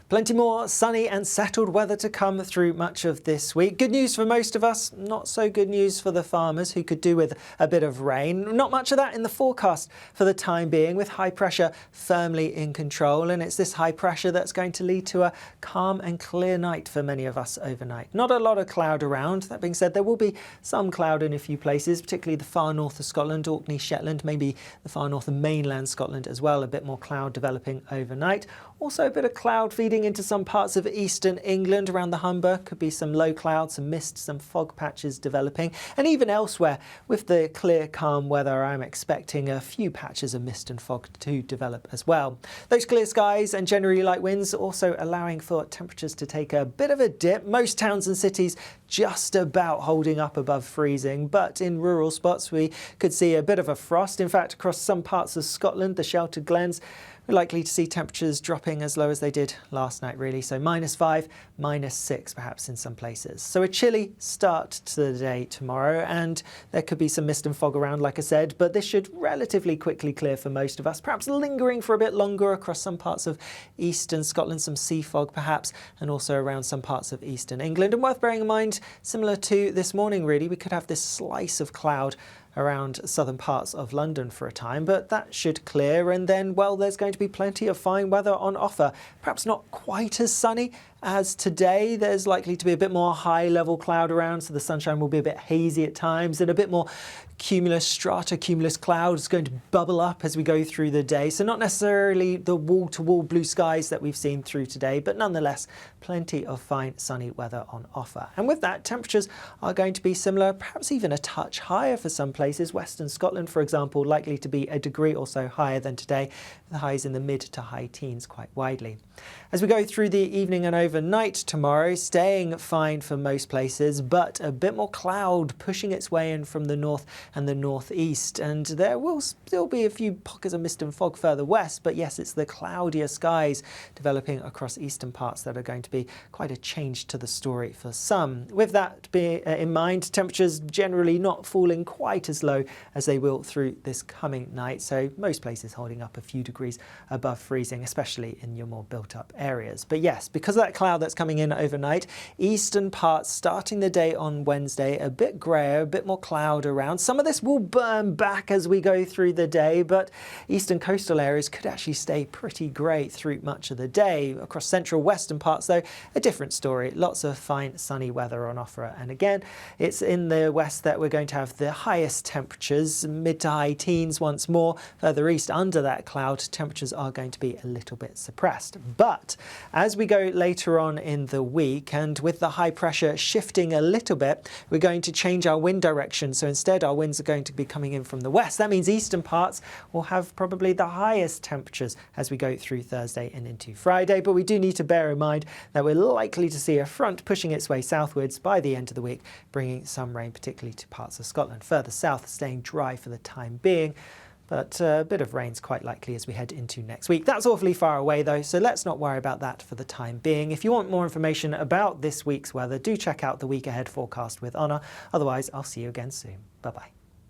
Plenty more sunny and settled weather to come through much of this week. Good news for most of us, not so good news for the farmers who could do with a bit of rain. Not much of that in the forecast for the time being, with high pressure firmly in control. And it's this high pressure that's going to lead to a calm and clear night for many of us overnight. Not a lot of cloud around. That being said, there will be some cloud in a few places, particularly the far north of Scotland, Orkney, Shetland, maybe the far north of mainland Scotland as well. A bit more cloud developing overnight. Also a bit of cloud feeding into some parts of eastern England around the Humber. Could be some low clouds, some mist, some fog patches developing. And even elsewhere, with the clear, calm weather, I'm expecting a few patches of mist and fog to develop as well. Those clear skies and generally light winds also allowing for temperatures to take a bit of a dip. Most towns and cities just about holding up above freezing, but in rural spots we could see a bit of a frost. In fact, across some parts of Scotland, the sheltered glens, we're likely to see temperatures dropping as low as they did last night, really. So -5, -6 perhaps in some places. So a chilly start to the day tomorrow, and there could be some mist and fog around, like I said, but this should relatively quickly clear for most of us, perhaps lingering for a bit longer across some parts of eastern Scotland, some sea fog perhaps, and also around some parts of eastern England. And worth bearing in mind, similar to this morning really, we could have this slice of cloud around southern parts of London for a time, but that should clear, and then, well, there's going to be plenty of fine weather on offer. Perhaps not quite as sunny as today. There's likely to be a bit more high-level cloud around, so the sunshine will be a bit hazy at times, and a bit more stratocumulus clouds going to bubble up as we go through the day. So not necessarily the wall-to-wall blue skies that we've seen through today, but nonetheless, plenty of fine sunny weather on offer. And with that, temperatures are going to be similar, perhaps even a touch higher for some places. Western Scotland, for example, likely to be a degree or so higher than today, the highs in the mid to high teens quite widely. As we go through the evening and overnight tomorrow, staying fine for most places, but a bit more cloud pushing its way in from the north and the northeast, and there will still be a few pockets of mist and fog further west, but yes, it's the cloudier skies developing across eastern parts that are going to be quite a change to the story for some. With that in mind, temperatures generally not falling quite as low as they will through this coming night, so most places holding up a few degrees above freezing, especially in your more built-up areas. But yes, because of that cloud that's coming in overnight, eastern parts starting the day on Wednesday a bit grayer, a bit more cloud around. Some of this will burn back as we go through the day, but eastern coastal areas could actually stay pretty grey through much of the day. Across central western parts, though, a different story. Lots of fine sunny weather on offer, and again, it's in the west that we're going to have the highest temperatures, mid to high teens once more. Further east, under that cloud, temperatures are going to be a little bit suppressed. But as we go later on in the week, and with the high pressure shifting a little bit, we're going to change our wind direction. So instead, our winds are going to be coming in from the west. That means eastern parts will have probably the highest temperatures as we go through Thursday and into Friday. But we do need to bear in mind that we're likely to see a front pushing its way southwards by the end of the week, bringing some rain, particularly to parts of Scotland. Further south, staying dry for the time being, but a bit of rain's quite likely as we head into next week. That's awfully far away though, so let's not worry about that for the time being. If you want more information about this week's weather, do check out the week ahead forecast with Honor. Otherwise, I'll see you again soon. Bye-bye.